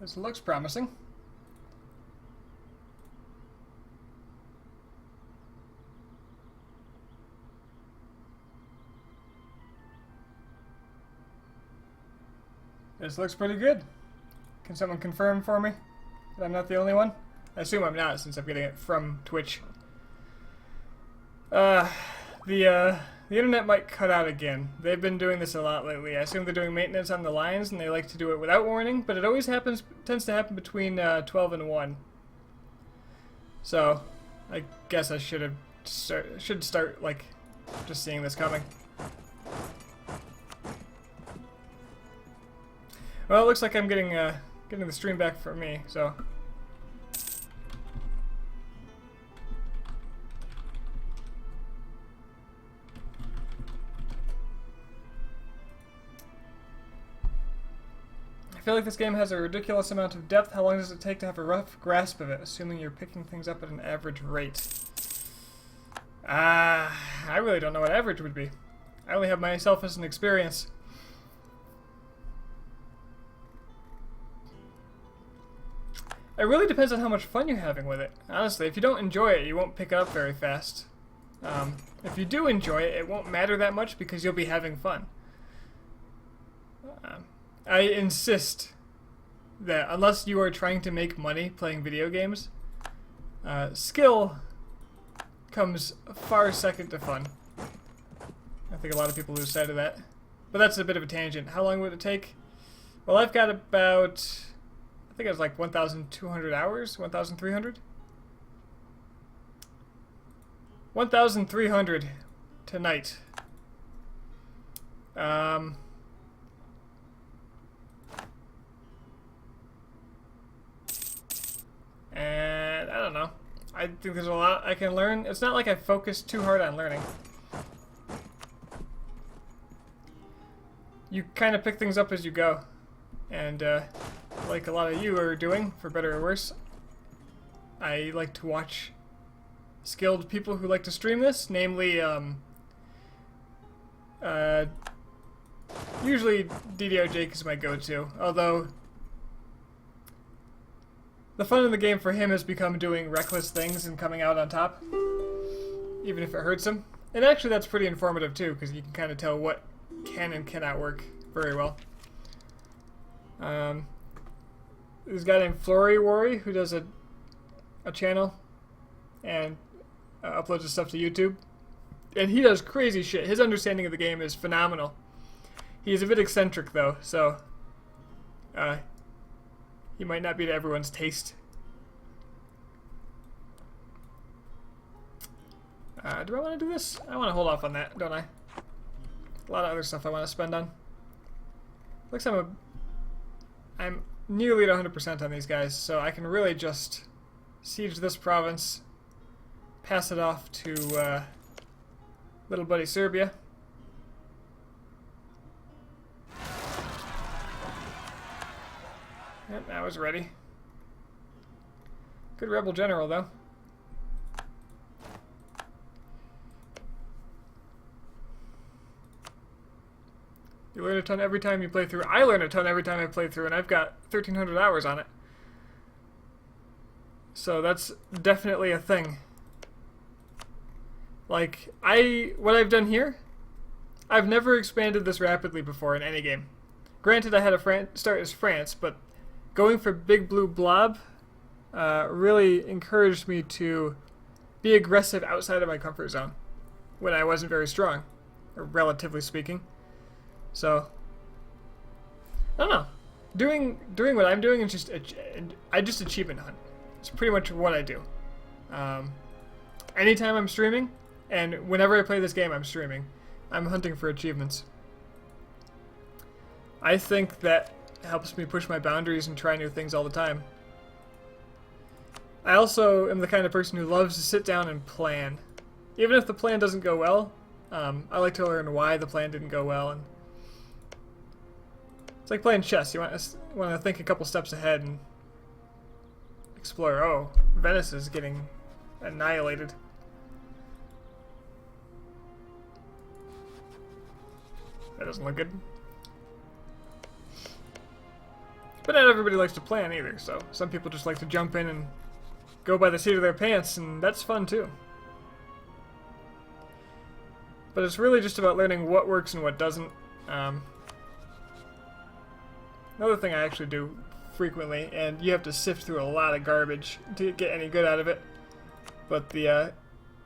This looks promising. This looks pretty good. Can someone confirm for me that I'm not the only one? I assume I'm not, since I'm getting it from Twitch. The internet might cut out again. They've been doing this a lot lately. I assume they're doing maintenance on the lines, and they like to do it without warning, but it always tends to happen between 12 and 1. So, I guess I should start, like, just seeing this coming. Well, it looks like I'm getting the stream back for me, so. I feel like this game has a ridiculous amount of depth. How long does it take to have a rough grasp of it, assuming you're picking things up at an average rate? I really don't know what average would be. I only have myself as an experience. It really depends on how much fun you're having with it. Honestly, if you don't enjoy it, you won't pick it up very fast. If you do enjoy it, it won't matter that much because you'll be having fun. I insist that unless you are trying to make money playing video games, skill comes far second to fun. I think a lot of people lose sight of that. But that's a bit of a tangent. How long would it take? Well, I've got about, I think it was like 1,200 hours, 1,300? 1,300 tonight. And I don't know. I think there's a lot I can learn. It's not like I focused too hard on learning. You kind of pick things up as you go. And like a lot of you are doing, for better or worse, I like to watch skilled people who like to stream this, namely, usually DDO Jake is my go-to, although the fun in the game for him has become doing reckless things and coming out on top, even if it hurts him. And actually that's pretty informative too, because you can kind of tell what can and cannot work very well. There's a guy named Flory Worry who does a channel and uploads his stuff to YouTube. And he does crazy shit. His understanding of the game is phenomenal. He's a bit eccentric though, so he might not be to everyone's taste. Do I want to do this? I want to hold off on that, don't I? A lot of other stuff I want to spend on. Looks like I'm nearly at 100% on these guys, so I can really just siege this province, pass it off to little buddy Serbia. Yep, I was ready. Good rebel general, though. You learn a ton every time you play through. I learn a ton every time I play through, and I've got 1,300 hours on it. So that's definitely a thing. Like, what I've done here, I've never expanded this rapidly before in any game. Granted, I had a start as France, but going for Big Blue Blob really encouraged me to be aggressive outside of my comfort zone when I wasn't very strong, or relatively speaking. So, I don't know. Doing what I'm doing is I just achievement hunt. It's pretty much what I do. Anytime I'm streaming, and whenever I play this game I'm streaming, I'm hunting for achievements. I think that helps me push my boundaries and try new things all the time. I also am the kind of person who loves to sit down and plan. Even if the plan doesn't go well, I like to learn why the plan didn't go well. And it's like playing chess. You want to think a couple steps ahead and explore. Oh, Venice is getting annihilated. That doesn't look good. But not everybody likes to plan either, so some people just like to jump in and go by the seat of their pants, and that's fun too. But it's really just about learning what works and what doesn't. Another thing I actually do frequently, and you have to sift through a lot of garbage to get any good out of it, but the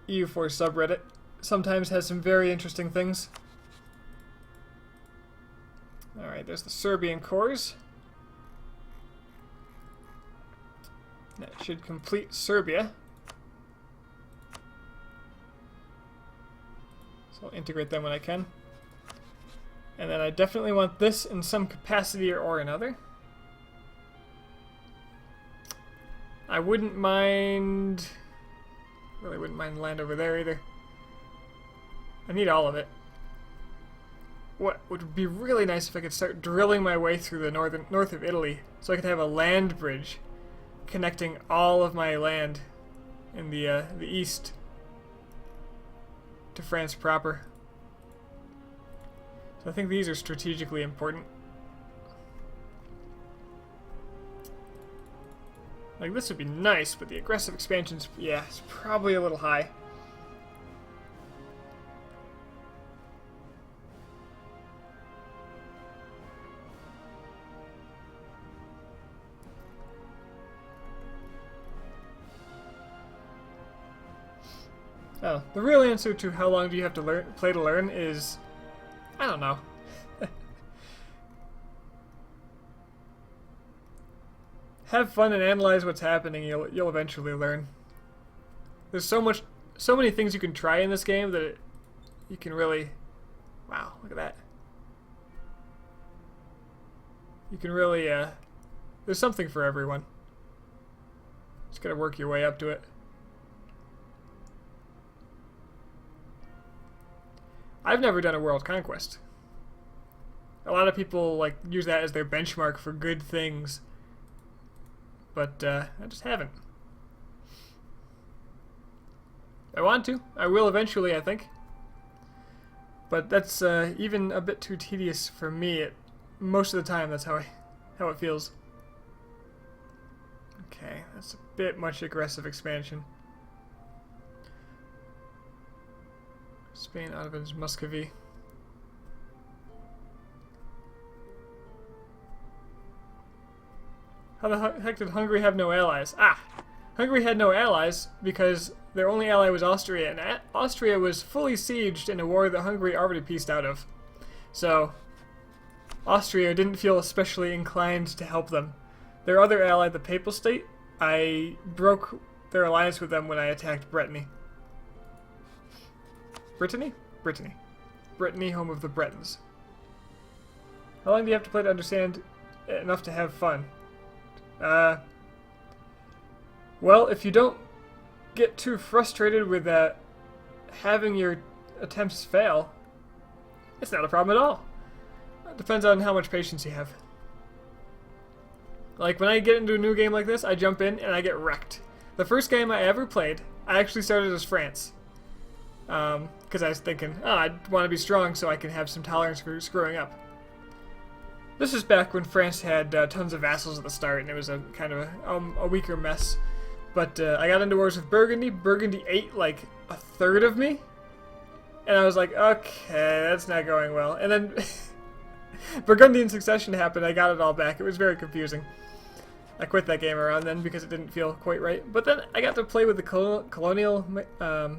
EU4 subreddit sometimes has some very interesting things. Alright, there's the Serbian cores. That should complete Serbia. So I'll integrate them when I can. And then I definitely want this in some capacity or another. I wouldn't mind... really wouldn't mind land over there either. I need all of it. What would be really nice if I could start drilling my way through the north of Italy, so I could have a land bridge connecting all of my land in the east to France proper. So I think these are strategically important. Like, this would be nice, but the aggressive expansion's, yeah, it's probably a little high. Oh, the real answer to how long do you have to play to learn is, I don't know. Have fun and analyze what's happening. You'll eventually learn. There's so many things you can try in this game that you can really, wow, look at that. You can really, there's something for everyone. Just gotta work your way up to it. I've never done a world conquest. A lot of people like use that as their benchmark for good things, but I just haven't. I want to. I will eventually, I think. But that's even a bit too tedious for me. Most of the time, that's how it feels. Okay, that's a bit much aggressive expansion. Spain out of Muscovy. How the heck did Hungary have no allies? Ah! Hungary had no allies because their only ally was Austria, and Austria was fully sieged in a war that Hungary already pieced out of. So, Austria didn't feel especially inclined to help them. Their other ally, the Papal State, I broke their alliance with them when I attacked Brittany. Brittany? Brittany. Brittany, home of the Bretons. How long do you have to play to understand enough to have fun? Well, if you don't get too frustrated with having your attempts fail, it's not a problem at all. It depends on how much patience you have. Like, when I get into a new game like this, I jump in and I get wrecked. The first game I ever played, I actually started as France. Because I was thinking, oh, I want to be strong so I can have some tolerance for screwing up. This is back when France had tons of vassals at the start, and it was a kind of a weaker mess. But I got into wars with Burgundy. Burgundy ate like a third of me. And I was like, okay, that's not going well. And then Burgundian succession happened. I got it all back. It was very confusing. I quit that game around then because it didn't feel quite right. But then I got to play with the colonial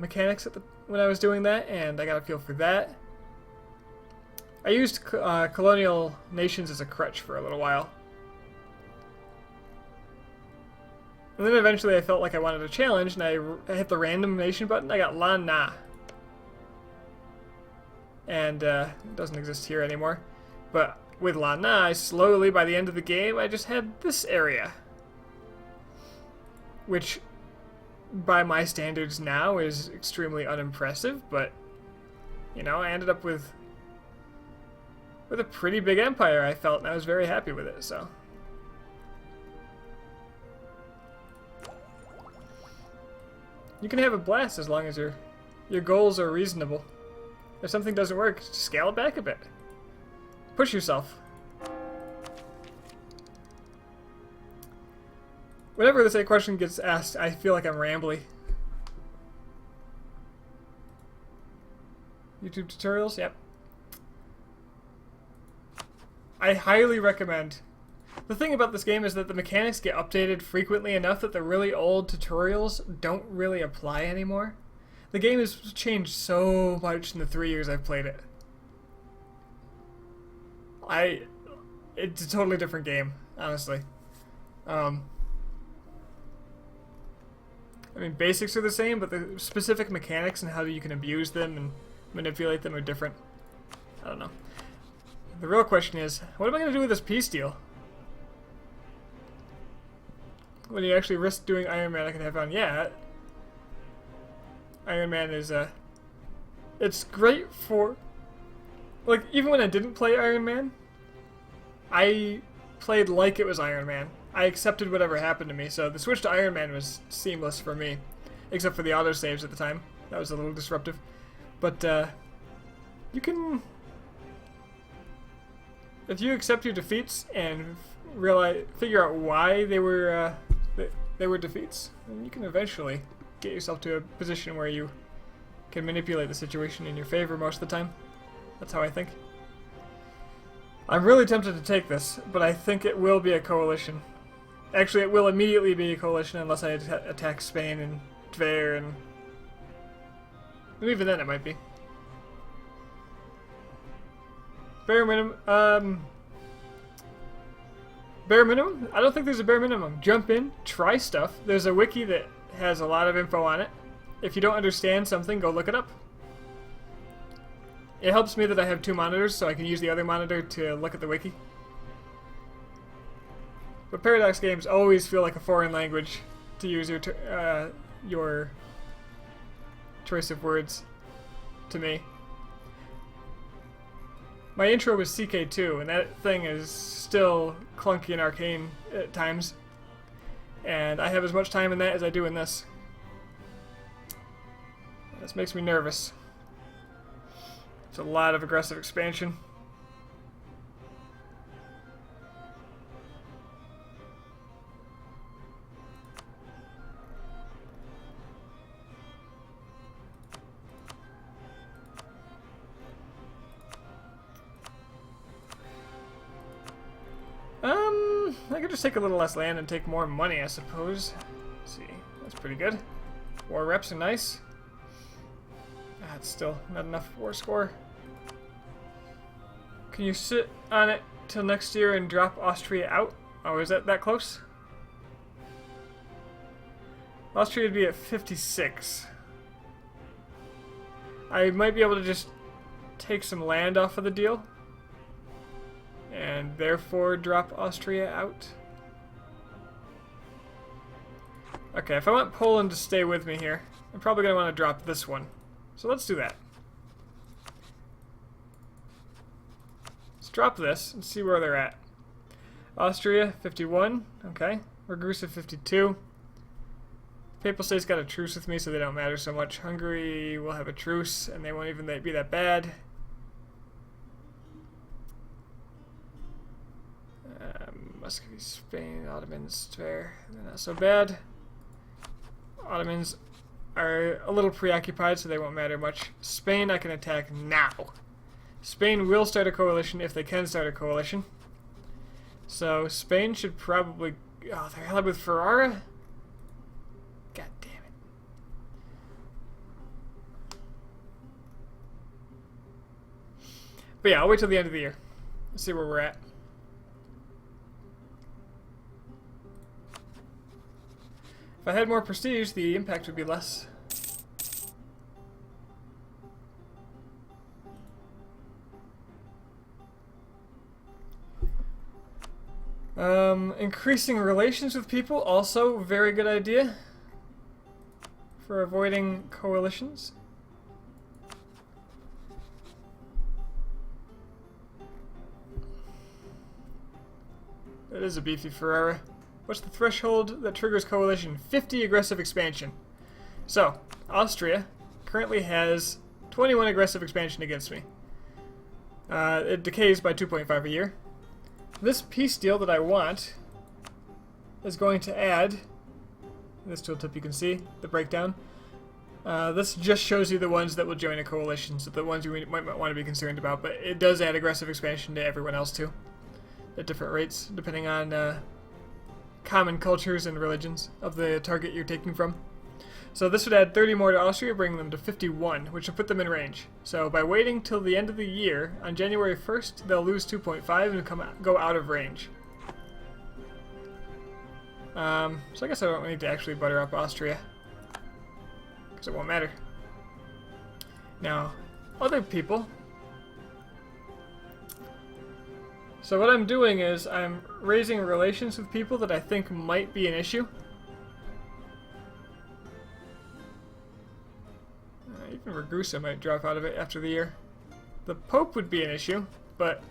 mechanics when I was doing that, and I got a feel for that. I used colonial nations as a crutch for a little while. And then eventually I felt like I wanted a challenge, and I hit the random nation button. I got La Na. And it doesn't exist here anymore. But with La Na, I slowly, by the end of the game, I just had this area. Which, by my standards now, is extremely unimpressive, but, you know, I ended up with a pretty big empire, I felt, and I was very happy with it, so. You can have a blast as long as your goals are reasonable. If something doesn't work, just scale it back a bit. Push yourself. Whenever this question gets asked, I feel like I'm rambly. YouTube tutorials, yep. I highly recommend. The thing about this game is that the mechanics get updated frequently enough that the really old tutorials don't really apply anymore. The game has changed so much in the 3 years I've played it. It's a totally different game, honestly. I mean, basics are the same, but the specific mechanics and how you can abuse them and manipulate them are different. I don't know. The real question is, what am I going to do with this peace deal? When you actually risk doing Iron Man, I can have fun. Yeah. Iron Man is, it's great for... Like, even when I didn't play Iron Man, I played like it was Iron Man. I accepted whatever happened to me, so the switch to Iron Man was seamless for me. Except for the autosaves at the time. That was a little disruptive. But, you can... If you accept your defeats and figure out why they were defeats, then you can eventually get yourself to a position where you can manipulate the situation in your favor most of the time. That's how I think. I'm really tempted to take this, but I think it will be a coalition. Actually, it will immediately be a coalition unless I attack Spain and Tver, and even then it might be. Bare minimum, bare minimum? I don't think there's a bare minimum. Jump in, try stuff. There's a wiki that has a lot of info on it. If you don't understand something, go look it up. It helps me that I have 2 monitors, so I can use the other monitor to look at the wiki. But Paradox games always feel like a foreign language, to use your choice of words, to me. My intro was CK2, and that thing is still clunky and arcane at times. And I have as much time in that as I do in this. This makes me nervous. It's a lot of aggressive expansion. I could just take a little less land and take more money, I suppose. Let's see, that's pretty good. War reps are nice. It's still not enough war score. Can you sit on it till next year and drop Austria out? Oh, is that close? Austria would be at 56. I might be able to just take some land off of the deal and therefore drop Austria out. Okay, if I want Poland to stay with me here, I'm probably going to want to drop this one. So let's do that. Let's drop this and see where they're at. Austria, 51. Okay. Ragusa, 52. Papal State's got a truce with me, so they don't matter so much. Hungary will have a truce, and they won't even be that bad. Muscovy, Spain, Ottomans, Tver, they're not so bad. Ottomans are a little preoccupied, so they won't matter much. Spain I can attack now. Spain will start a coalition if they can start a coalition. So Spain should probably... Oh, they're allied with Ferrara? God damn it. But yeah, I'll wait till the end of the year. Let's see where we're at. If I had more prestige, the impact would be less. Increasing relations with people, also a very good idea for avoiding coalitions. That is a beefy Ferrara. What's the threshold that triggers coalition? 50 aggressive expansion. So, Austria currently has 21 aggressive expansion against me. It decays by 2.5 a year. This peace deal that I want is going to add In this tooltip you can see the breakdown. This just shows you the ones that will join a coalition, so the ones you might want to be concerned about, but it does add aggressive expansion to everyone else too, at different rates, depending on common cultures and religions of the target you're taking from. So this would add 30 more to Austria, bringing them to 51, which would put them in range. So by waiting till the end of the year, on January 1st, they'll lose 2.5 and go out of range. So I guess I don't need to actually butter up Austria, because it won't matter. Now, other people. So what I'm doing is I'm raising relations with people that I think might be an issue. Even Ragusa might drop out of it after the year. The Pope would be an issue, but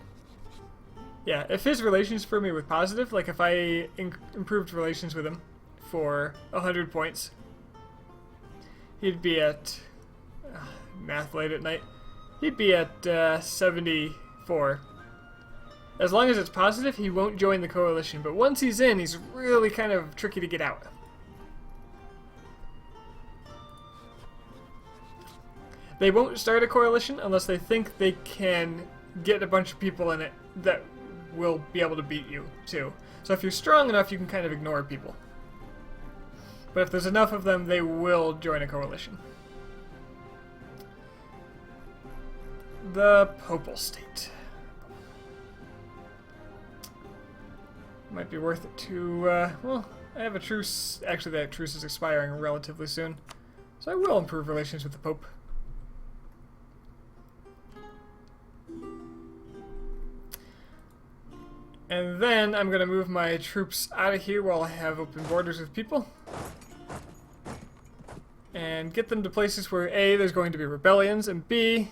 yeah, if his relations for me were positive, like if I improved relations with him for 100 points, he'd be at math late at night. He'd be at 74. As long as it's positive, he won't join the coalition, but once he's in, he's really kind of tricky to get out. They won't start a coalition unless they think they can get a bunch of people in it that will be able to beat you, too. So if you're strong enough, you can kind of ignore people. But if there's enough of them, they will join a coalition. The Popal State. Might be worth it to, well, I have a truce. Actually, that truce is expiring relatively soon. So I will improve relations with the Pope. And then I'm going to move my troops out of here while I have open borders with people. And get them to places where A, there's going to be rebellions, and B,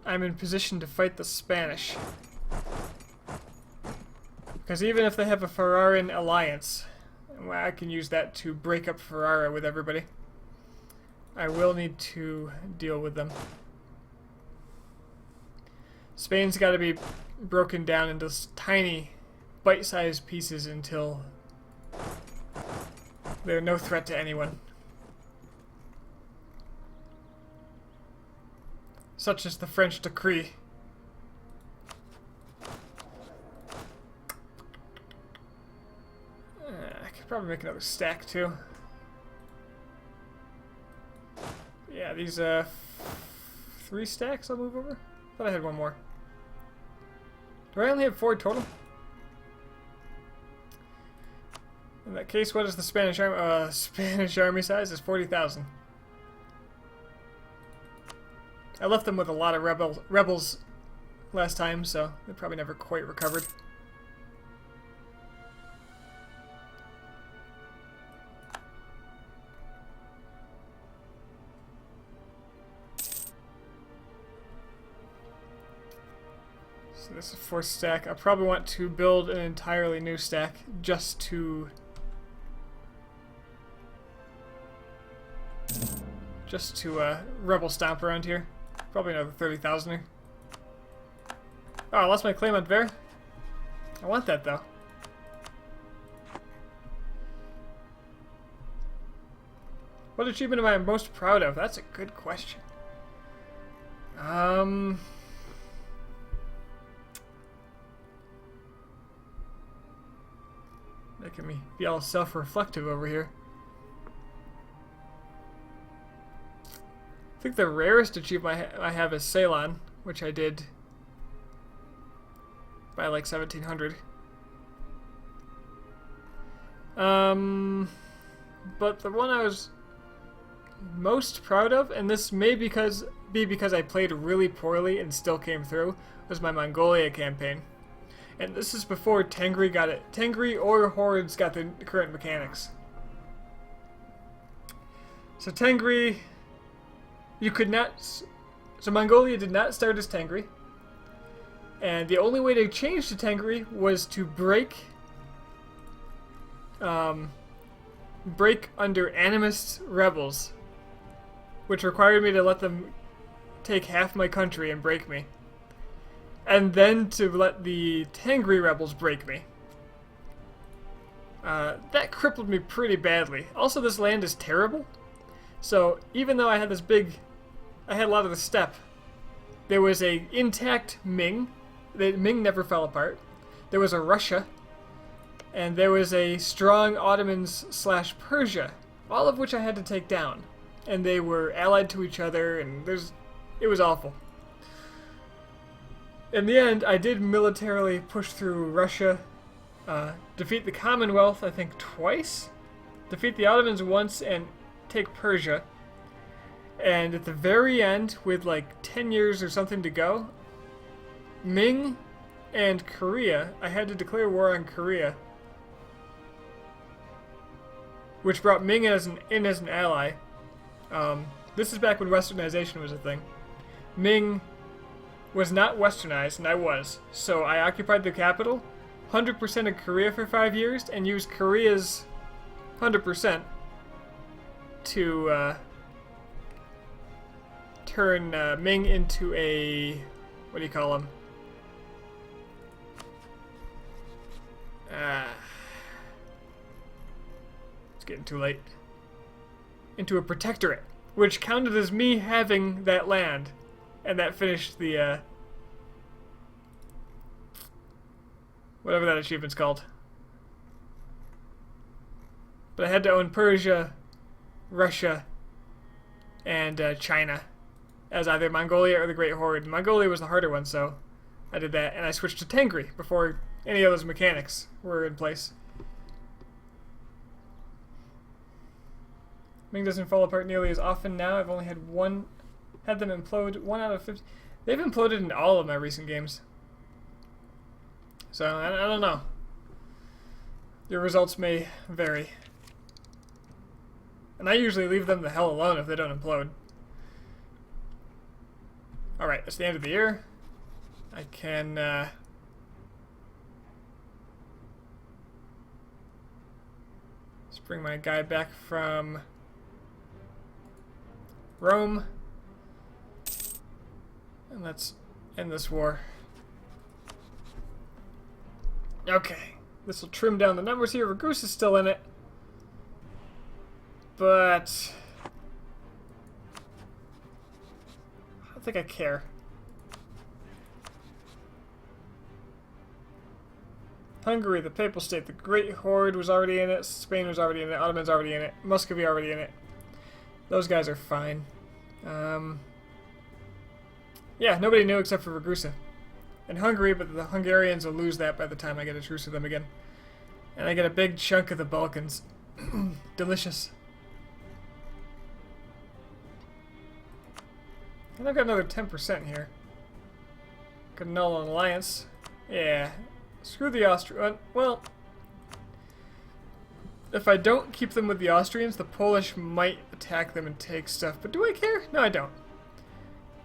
I'm in position to fight the Spanish. Because even if they have a Ferraran alliance, I can use that to break up Ferrara with everybody. I will need to deal with them. Spain's got to be broken down into tiny, bite-sized pieces until they're no threat to anyone. Such as the French decree. I could probably make another stack too. Yeah, these 3 stacks I'll move over. I thought I had one more. Do I only have 4 total? In that case, what is the Spanish army? Spanish army size is 40,000. I left them with a lot of rebels last time, so they probably never quite recovered. So this is a 4th stack. I probably want to build an entirely new stack just to rebel stomp around here. Probably another 30,000er. Oh, I lost my claim on Ver. I want that though. What achievement am I most proud of? That's a good question. Making me be all self-reflective over here. I think the rarest achievement I have is Ceylon, which I did by like 1700. But the one I was most proud of, and this may be because I played really poorly and still came through, was my Mongolia campaign. And this is before Tengri got it. Tengri or Hordes got the current mechanics. So Tengri, you could not... So Mongolia did not start as Tengri. And the only way to change to Tengri was to break under animist rebels, which required me to let them take half my country and break me. And then to let the Tengri rebels break me. that crippled me pretty badly. Also, this land is terrible. So even though I had I had a lot of the steppe, there was a intact Ming. The Ming never fell apart. There was a Russia, and there was a strong Ottomans / Persia, all of which I had to take down. And they were allied to each other, and it was awful. In the end, I did militarily push through Russia, defeat the Commonwealth, I think, twice, defeat the Ottomans once, and take Persia. And at the very end, with like 10 years or something to go, Ming and Korea, I had to declare war on Korea, which brought Ming in as an ally. This is back when Westernization was a thing. Ming was not Westernized, and I was. So I occupied the capital, 100% of Korea for 5 years, and used Korea's 100% to turn Ming into a... what do you call him? It's getting too late. Into a protectorate, which counted as me having that land. And that finished the, whatever that achievement's called. But I had to own Persia, Russia, and China as either Mongolia or the Great Horde. Mongolia was the harder one, so I did that. And I switched to Tengri before any of those mechanics were in place. Ming doesn't fall apart nearly as often now. I've only had them implode 1 out of 50. They've imploded in all of my recent games. So, I don't know. Your results may vary. And I usually leave them the hell alone if they don't implode. Alright, it's the end of the year. I can, let's bring my guy back from Rome. And let's end this war. Okay. This will trim down the numbers here. Ragusa is still in it. But I don't think I care. Hungary, the Papal State, the Great Horde was already in it. Spain was already in it. Ottoman's already in it. Muscovy already in it. Those guys are fine. Yeah, nobody knew except for Ragusa. And Hungary, but the Hungarians will lose that by the time I get a truce with them again. And I get a big chunk of the Balkans. Delicious. And I've got another 10% here. Could annul an alliance. Yeah. Screw the Austrians. Well, if I don't keep them with the Austrians, the Polish might attack them and take stuff. But do I care? No, I don't.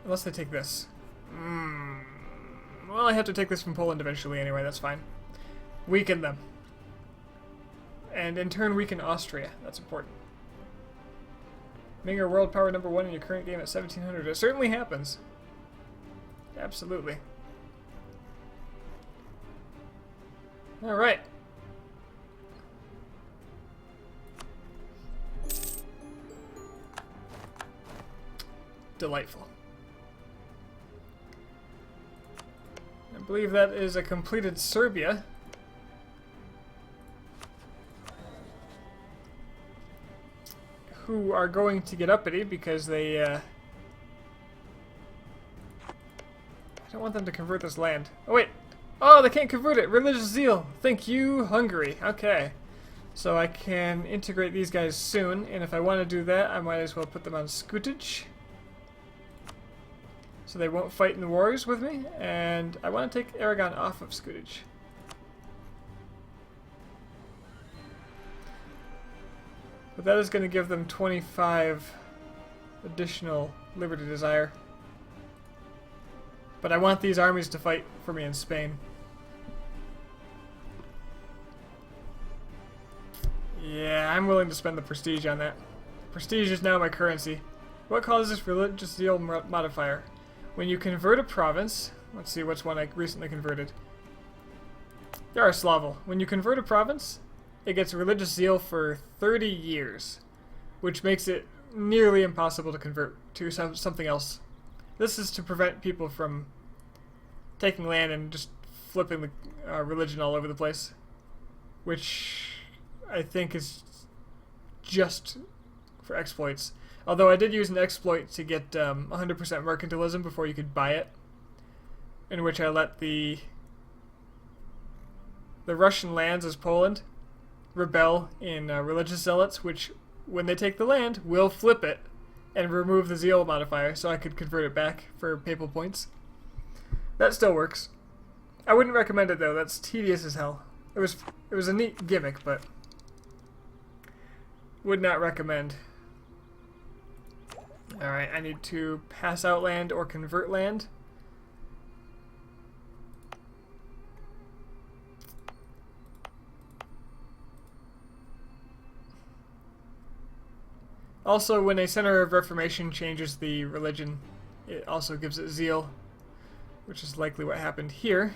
Unless they take this. Well, I have to take this from Poland eventually anyway, that's fine. Weaken them. And in turn weaken Austria. That's important. Ming are world power #1 in your current game at 1700. It certainly happens. Absolutely. Alright. Delightful. I believe that is a completed Serbia. Who are going to get uppity because they, I don't want them to convert this land. Oh, wait. Oh, they can't convert it. Religious zeal. Thank you, Hungary. Okay. So I can integrate these guys soon, and if I want to do that, I might as well put them on Skutic. So they won't fight in the wars with me, and I want to take Aragon off of Skutic. But that is going to give them 25 additional Liberty Desire. But I want these armies to fight for me in Spain. Yeah, I'm willing to spend the prestige on that. Prestige is now my currency. What causes religious zeal modifier? When you convert a province, let's see which one I recently converted. Yaroslavl. When you convert a province, it gets religious zeal for 30 years, which makes it nearly impossible to convert to something else. This is to prevent people from taking land and just flipping the religion all over the place, which I think is just for exploits. Although I did use an exploit to get 100% mercantilism before you could buy it, in which I let the Russian lands as Poland rebel in religious zealots, which, when they take the land, will flip it and remove the zeal modifier, so I could convert it back for papal points. That still works. I wouldn't recommend it though. That's tedious as hell. It was a neat gimmick, but would not recommend. Alright, I need to pass out land or convert land. Also, when a center of reformation changes the religion, it also gives it zeal, which is likely what happened here.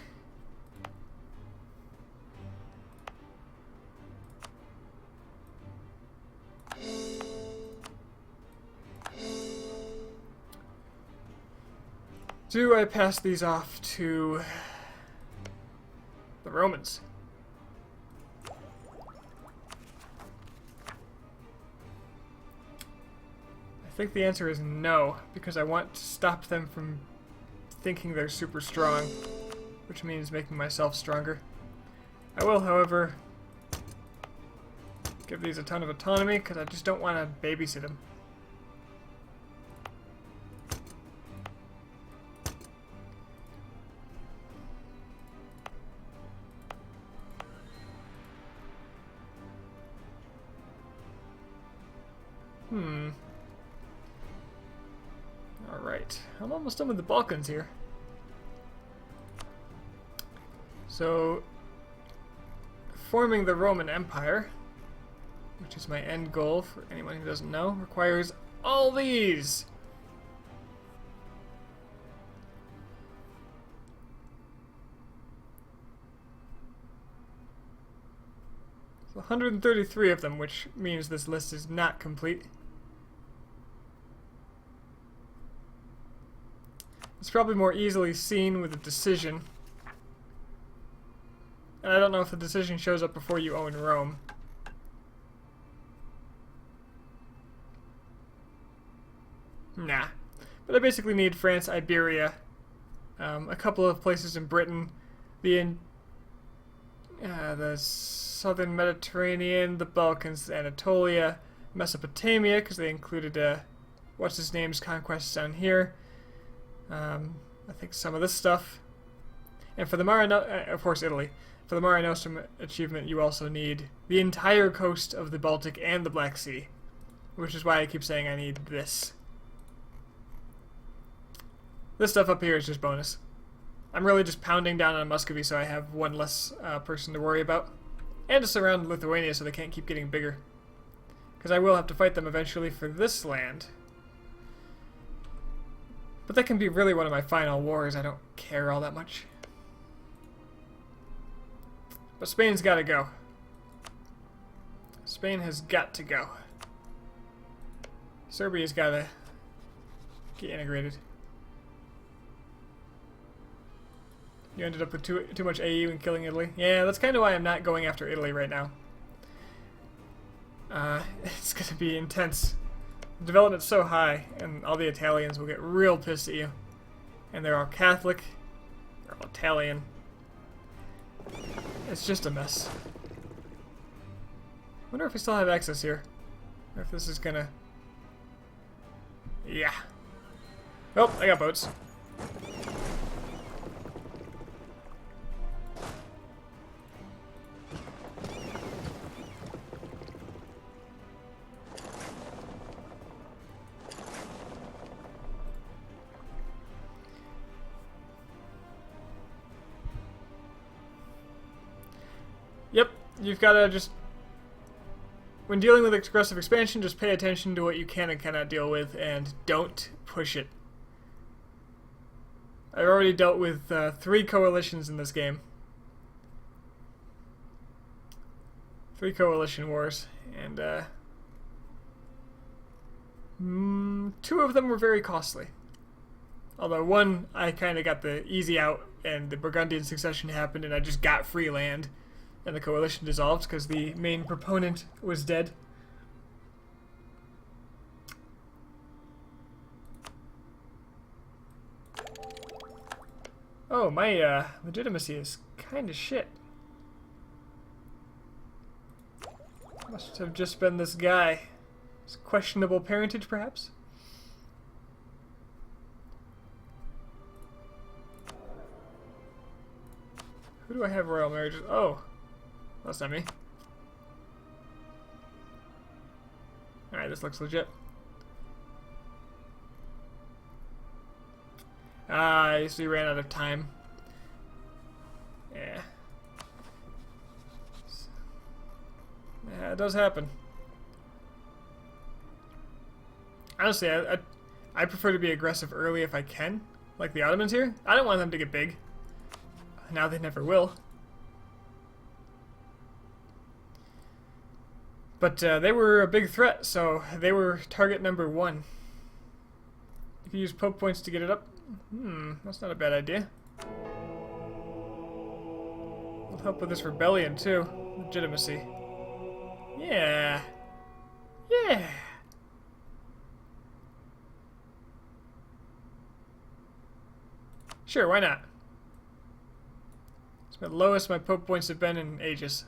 Do I pass these off to the Romans? I think the answer is no, because I want to stop them from thinking they're super strong, which means making myself stronger. I will, however, give these a ton of autonomy, because I just don't want to babysit them. Alright, I'm almost done with the Balkans here. So, forming the Roman Empire, which is my end goal for anyone who doesn't know, requires all these! So 133 of them, which means this list is not complete. It's probably more easily seen with a decision. And I don't know if the decision shows up before you own Rome. Nah. But I basically need France, Iberia, a couple of places in Britain, the southern Mediterranean, the Balkans, Anatolia, Mesopotamia, because they included what's-his-name's conquests down here. I think some of this stuff. And for the Mare Nostrum, of course, Italy. For the Mare Nostrum achievement, you also need the entire coast of the Baltic and the Black Sea, which is why I keep saying I need this. This stuff up here is just bonus. I'm really just pounding down on Muscovy so I have one less person to worry about. And to surround Lithuania so they can't keep getting bigger. Because I will have to fight them eventually for this land. But that can be really one of my final wars. I don't care all that much. But Spain's got to go. Spain has got to go. Serbia's got to get integrated. You ended up with too much AU and killing Italy. Yeah, that's kind of why I'm not going after Italy right now. It's going to be intense. The development's so high, and all the Italians will get real pissed at you. And they're all Catholic. They're all Italian. It's just a mess. Wonder if we still have access here. Or if this is gonna... Yeah. Oh, I got boats. Yep, you've got to just... When dealing with aggressive expansion, just pay attention to what you can and cannot deal with, and don't push it. I've already dealt with 3 coalitions in this game. 3 coalition wars, and 2 of them were very costly. Although one, I kind of got the easy out, and the Burgundian succession happened, and I just got free land, and the coalition dissolved because the main proponent was dead. Oh, my legitimacy is kind of shit. Must have just been this guy. It's questionable parentage, perhaps? Who do I have royal marriages? Oh, that's not me. Alright, this looks legit. I see, ran out of time. Yeah. Yeah, it does happen. Honestly, I prefer to be aggressive early if I can, like the Ottomans here. I don't want them to get big. Now they never will. But they were a big threat, so they were target number 1. If you use Pope points to get it up, that's not a bad idea. Will help with this rebellion too. Legitimacy. Yeah. Yeah. Sure, why not? It's the lowest my Pope points have been in ages.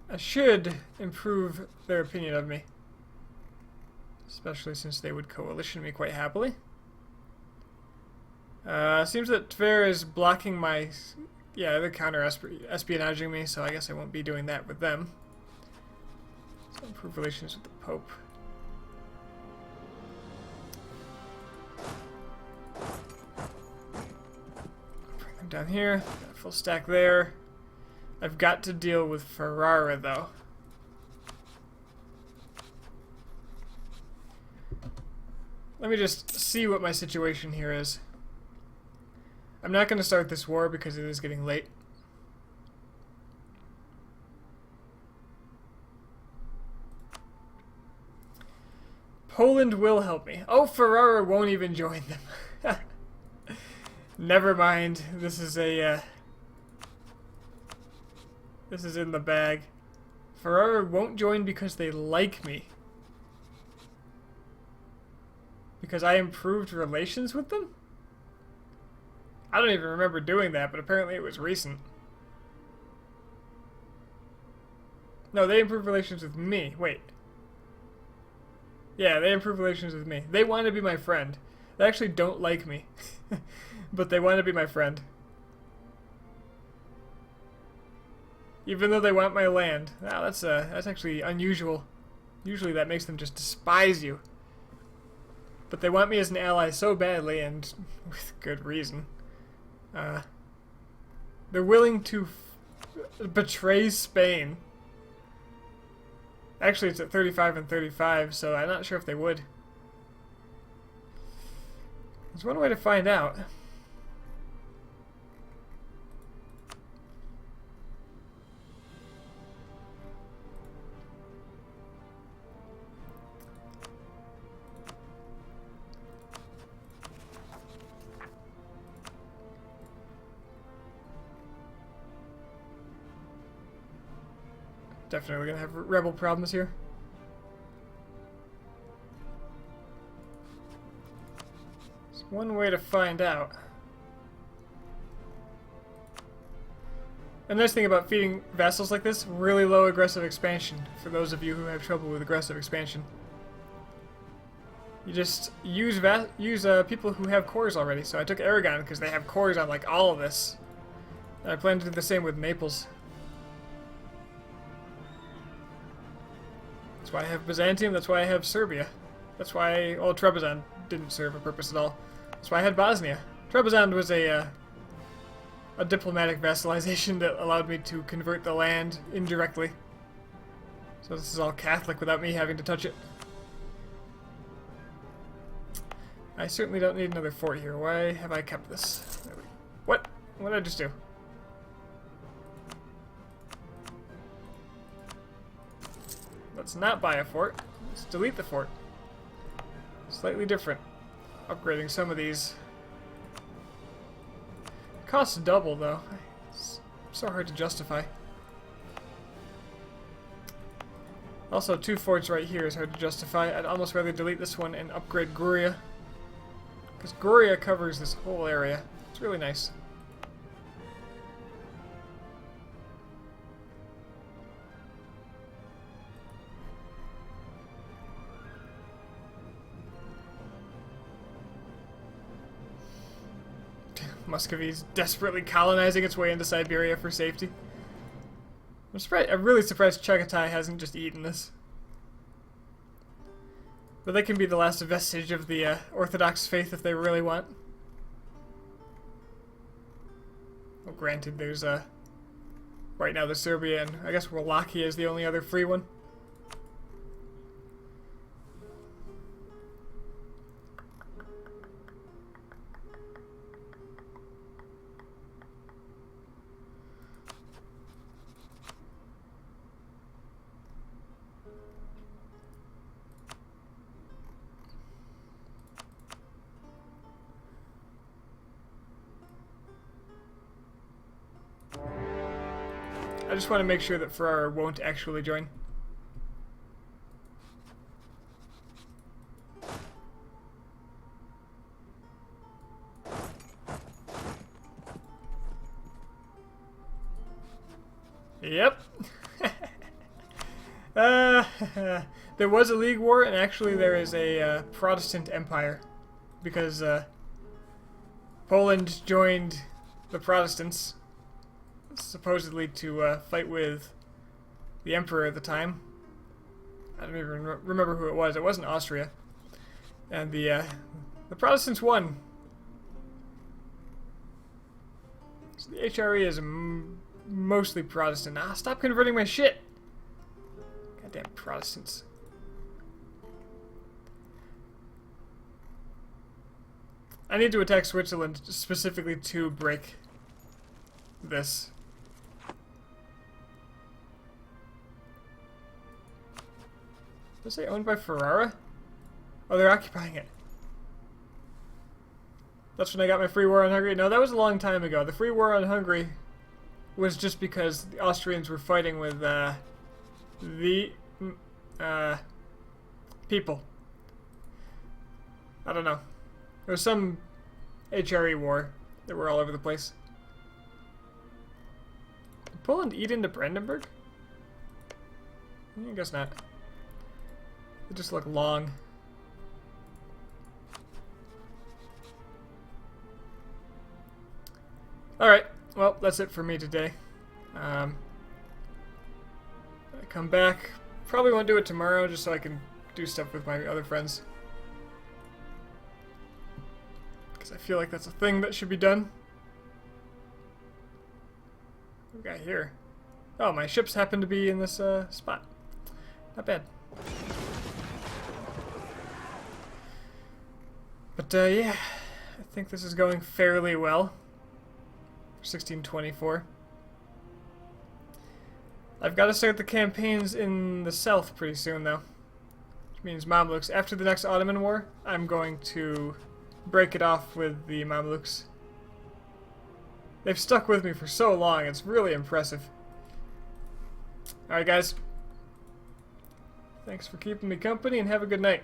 I should improve their opinion of me. Especially since they would coalition me quite happily. Seems that Tver is blocking my... Yeah, they're counter-espionaging me, so I guess I won't be doing that with them. So improve relations with the Pope. Bring them down here. Got a full stack there. I've got to deal with Ferrara, though. Let me just see what my situation here is. I'm not going to start this war because it is getting late. Poland will help me. Oh, Ferrara won't even join them. Never mind. This is a... this is in the bag. Ferrara won't join because they like me. Because I improved relations with them? I don't even remember doing that, but apparently it was recent. No, they improved relations with me. Wait. Yeah, they improved relations with me. They want to be my friend. They actually don't like me. But they want to be my friend. Even though they want my land. Wow, that's actually unusual. Usually that makes them just despise you. But they want me as an ally so badly, and with good reason. They're willing to betray Spain. Actually, it's at 35 and 35, so I'm not sure if they would. There's one way to find out. Definitely gonna have rebel problems here. There's one way to find out. The nice thing about feeding vassals like this, really low aggressive expansion, for those of you who have trouble with aggressive expansion. You just use people who have cores already. So I took Aragon because they have cores on like all of this. And I plan to do the same with Naples. That's why I have Byzantium, that's why I have Serbia. That's why, well, Trebizond didn't serve a purpose at all. That's why I had Bosnia. Trebizond was a diplomatic vassalization that allowed me to convert the land indirectly. So this is all Catholic without me having to touch it. I certainly don't need another fort here. Why have I kept this? What? What did I just do? Let's not buy a fort. Let's delete the fort. Slightly different. Upgrading some of these. Costs double though. It's so hard to justify. Also, 2 forts right here is hard to justify. I'd almost rather delete this one and upgrade Guria. Because Guria covers this whole area. It's really nice. Muscovy's desperately colonizing its way into Siberia for safety. I'm really surprised Chagatai hasn't just eaten this. But they can be the last vestige of the Orthodox faith if they really want. Well, granted, there's right now there's Serbia, and I guess Wallachia is the only other free one. I just want to make sure that Ferrara won't actually join. Yep. There was a League War, and actually there is a Protestant Empire. Because Poland joined the Protestants, supposedly to fight with the Emperor at the time. I don't even remember who it was. It wasn't Austria. And the Protestants won. So the HRE is mostly Protestant. Ah, stop converting my shit! Goddamn Protestants. I need to attack Switzerland specifically to break this. Does it say owned by Ferrara? Oh, they're occupying it. That's when I got my free war on Hungary. No, that was a long time ago. The free war on Hungary was just because the Austrians were fighting with the people. I don't know. There was some HRE war that were all over the place. Did Poland eat into Brandenburg? I guess not. They just look long. Alright, well, that's it for me today. I come back. Probably won't do it tomorrow, just so I can do stuff with my other friends. Because I feel like that's a thing that should be done. What do we got here? Oh, my ships happen to be in this spot. Not bad. But yeah, I think this is going fairly well. 1624. I've got to start the campaigns in the south pretty soon, though. Which means Mamluks. After the next Ottoman War, I'm going to break it off with the Mamluks. They've stuck with me for so long, it's really impressive. Alright guys. Thanks for keeping me company and have a good night.